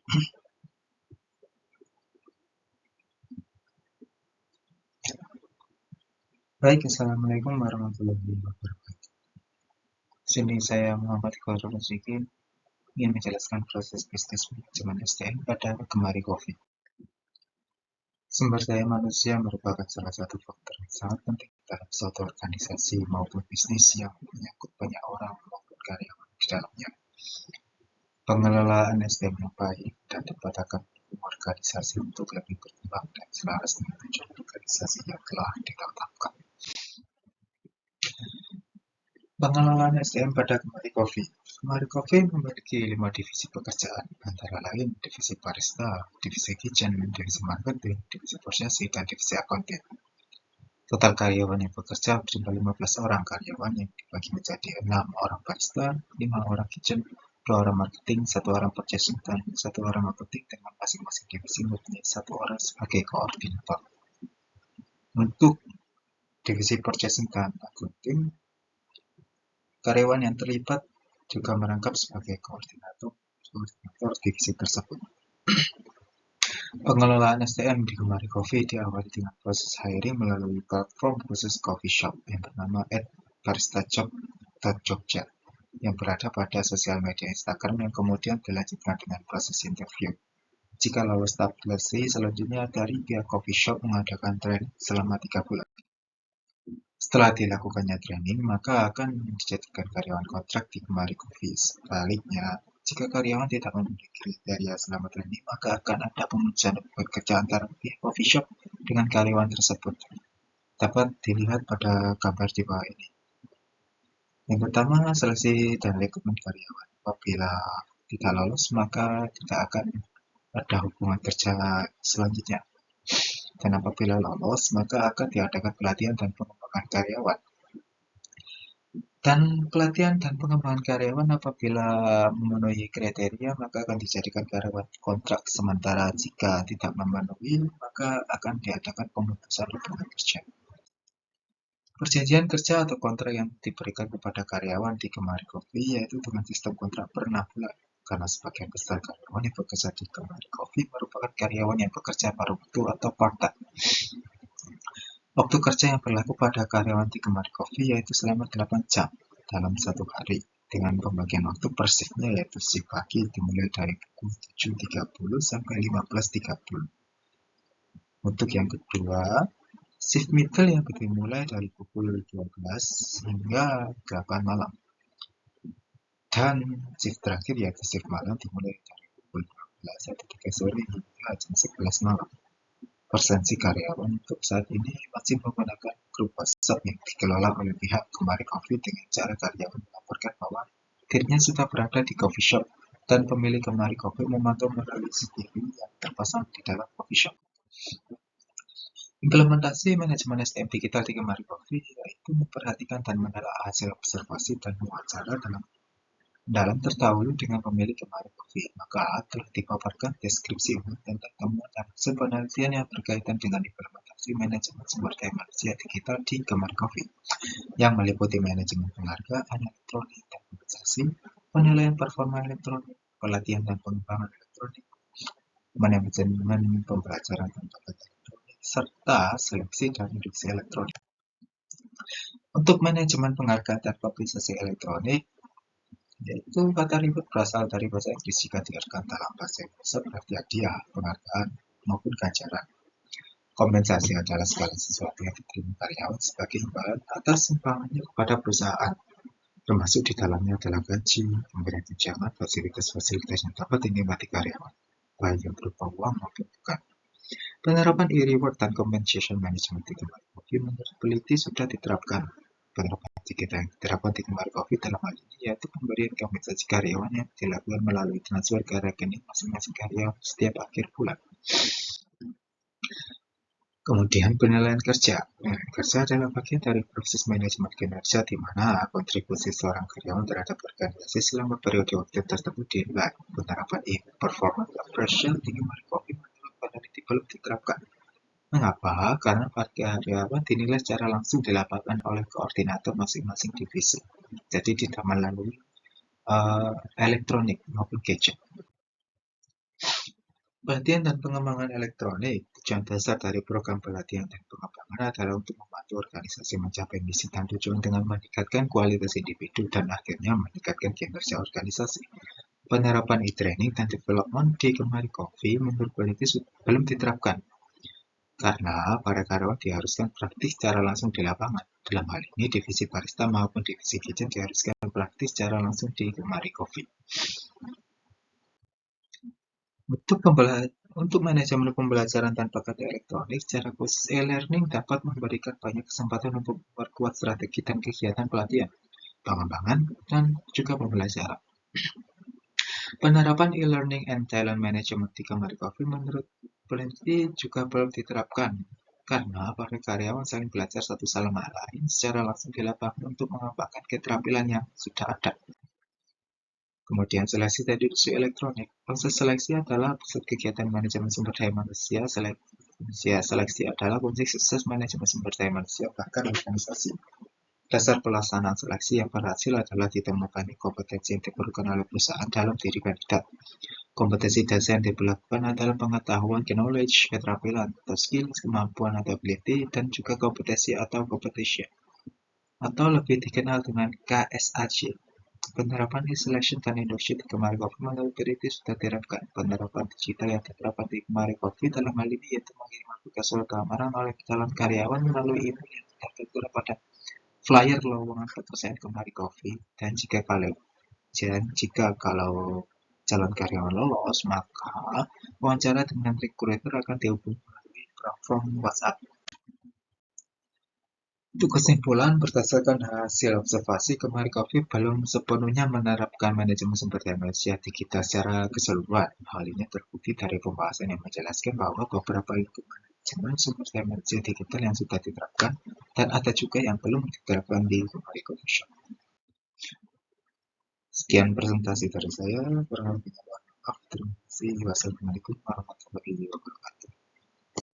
Baik, Assalamualaikum warahmatullahi wabarakatuh. Sini saya Muhammad Khairul Rizky ingin menjelaskan proses bisnis manajemen SDM pada Gemari Coffee. Sumber daya manusia merupakan salah satu faktor yang sangat penting dalam suatu organisasi maupun bisnis yang menyangkut banyak orang maupun karyawan di dalamnya. Pengelolaan SDM yang baik dan tepat akan mendukung organisasi untuk lebih berkembang dan selaras dengan tujuan organisasi yang telah ditetapkan. Pengelolaan SDM pada Gemari Coffee. Gemari Coffee memiliki 5 divisi pekerjaan, antara lain divisi barista, divisi kitchen, divisi marketing, divisi prosesi, dan divisi accounting. Total karyawan yang bekerja berjumlah 15 orang karyawan yang dibagi menjadi 6 orang barista, 5 orang kitchen, 2 orang marketing, 1 orang purchasing, dan 1 orang marketing dengan masing-masing divisi mempunyai 1 orang sebagai koordinator. Untuk divisi purchasing dan accounting, karyawan yang terlibat juga merangkap sebagai koordinator divisi tersebut. Pengelolaan SDM di Gemari Coffee diawali dengan proses hiring melalui platform khusus coffee shop yang bernama @baristajob.jogja yang berada pada sosial media Instagram yang kemudian dilanjutkan dengan proses interview. Jika lolos tahap seleksi, selanjutnya dari pihak coffee shop mengadakan training selama 3 bulan. Setelah dilakukannya training, maka akan dijadikan karyawan kontrak di Gemari Coffee. Sebaliknya, jika karyawan tidak memenuhi kriteria selama training, maka akan ada pemutusan bekerja antara pihak coffee shop dengan karyawan tersebut. Dapat dilihat pada gambar di bawah ini. Yang pertama, seleksi dan rekrutmen karyawan. Apabila tidak lolos, maka tidak akan ada hubungan kerja selanjutnya. Dan apabila lolos, maka akan diadakan pelatihan dan pengembangan karyawan. Dan pelatihan dan pengembangan karyawan apabila memenuhi kriteria, maka akan dijadikan karyawan kontrak sementara. Jika tidak memenuhi, maka akan diadakan pemutusan hubungan kerja. Perjanjian kerja atau kontrak yang diberikan kepada karyawan di Gemari Coffee yaitu dengan sistem kontrak per 6 bulan. Karena sebagian besar karyawan yang bekerja di Gemari Coffee merupakan karyawan yang bekerja paruh waktu atau part-time. Waktu kerja yang berlaku pada karyawan di Gemari Coffee yaitu selama 8 jam dalam satu hari, dengan pembagian waktu per shift-nya yaitu shift pagi dimulai dari pukul 7.30 sampai 15.30. Untuk yang kedua, shift middle yang dimulai dari pukul 12 hingga 8 malam. Dan shift terakhir yaitu shift malam dimulai dari pukul 12 atau 3 sore hingga jam 11 malam. Persensi karyawan untuk saat ini masih menggunakan grup WhatsApp yang dikelola oleh pihak Gemari Coffee dengan cara karyawan melaporkan bahwa dirinya sudah berada di coffee shop dan pemilik Gemari Coffee memantau melalui CCTV yang terpasang di dalam coffee shop. Implementasi manajemen SDM digital di Gemari Coffee yaitu memperhatikan dan menelaah hasil observasi dan wawancara dalam terdahulu dengan pemilik Gemari Coffee, maka telah dipaparkan deskripsi umum tentang temuan dan hasil penelitian yang berkaitan dengan implementasi manajemen sumber daya manusia digital di Gemari Coffee, yang meliputi manajemen penghargaan elektronik dan kompensasi, penilaian performa elektronik, pelatihan dan pengembangan elektronik, manajemen pembelajaran tentang elektronik, serta seleksi dan induksi elektronik. Untuk manajemen penghargaan dan kompensasi elektronik, yaitu kata ribet berasal dari bahasa Inggris. Jika diartikan dalam bahasa Indonesia berarti hadiah, penghargaan, maupun ganjaran. Kompensasi adalah segala sesuatu yang diterima karyawan sebagai imbalan atas sumbangannya kepada perusahaan, termasuk di dalamnya adalah gaji, pemberian tunjangan, fasilitas-fasilitas yang dapat dinikmati karyawan, baik yang berupa uang maupun bukan. Penerapan e-reward dan compensation management di Gemari Coffee menurut peneliti sudah diterapkan. Penerapan digital yang diterapkan di Gemari Coffee dalam hal ini yaitu pemberian kompensasi karyawan yang dilakukan melalui transfer ke rekening masing-masing karyawan setiap akhir bulan. Kemudian penilaian kerja. Penilaian kerja adalah bagian dari proses manajemen kinerja di mana kontribusi seorang karyawan terhadap organisasi selama periode waktu tersebut dinilai. Penerapan e-performance appraisal di Gemari Coffee menurut peneliti belum diterapkan. Mengapa? Karena karyawan dinilai secara langsung di lapangan oleh koordinator masing-masing divisi. Jadi tidak melalui elektronik maupun gadget. Pelatihan dan pengembangan elektronik, tujuan dasar dari program pelatihan dan pengembangan adalah untuk membantu organisasi mencapai misi dan tujuan dengan meningkatkan kualitas individu dan akhirnya meningkatkan kinerja organisasi. Penerapan e-training dan development di Kemari Coffee menurut peneliti belum diterapkan karena para karyawan diharuskan praktis secara langsung di lapangan. Dalam hal ini, divisi barista maupun divisi kitchen diharuskan praktis secara langsung di Kemari Coffee. Untuk manajemen pembelajaran tanpa kata elektronik secara khusus, e-learning dapat memberikan banyak kesempatan untuk memperkuat strategi dan kegiatan pelatihan, pengembangan, dan juga pembelajaran. Penerapan e-learning and talent management di Kemari Coffee menurut peneliti juga belum diterapkan karena para karyawan saling belajar satu sama lain secara langsung di lapangan untuk mengembangkan keterampilan yang sudah ada. Kemudian seleksi dan industri elektronik. Proses seleksi adalah pusat kegiatan manajemen sumber daya manusia. Seleksi adalah kunci sukses manajemen sumber daya manusia bahkan organisasi. Dasar pelaksanaan seleksi yang berhasil adalah ditemukannya kompetensi yang diperlukan oleh perusahaan dalam diri kandidat. Kompetensi dasar yang diperlukan adalah pengetahuan, knowledge, keterampilan, atau skills, kemampuan atau ability, dan juga kompetensi atau competition, atau lebih dikenal dengan KSAC. Penerapan e-selection dan induksi di Kemari Coffee menurut peneliti sudah diterapkan. Penerapan digital yang diterapkan di Kemari Coffee dalam hal ini yaitu mengirim aplikasi keamanan oleh calon karyawan melalui email yang tertempel pada flyer lowongan pekerjaan Kemari Coffee. Dan jika kalau calon karyawan lolos, maka wawancara dengan recruiter akan dihubungi melalui platform WhatsApp. Untuk kesimpulan, berdasarkan hasil observasi, Kemari Coffee belum sepenuhnya menerapkan manajemen sumber daya manusia digital secara keseluruhan. Hal ini terbukti dari pembahasan yang menjelaskan bahwa beberapa lingkup manajemen sumber daya manusia digital yang sudah diterapkan dan ada juga yang belum diterapkan di Kemari Coffee Shop. Sekian presentasi dari saya, kurang lebihnya mohon maaf. Terima kasih. Wassalamualaikum warahmatullahi wabarakatuh.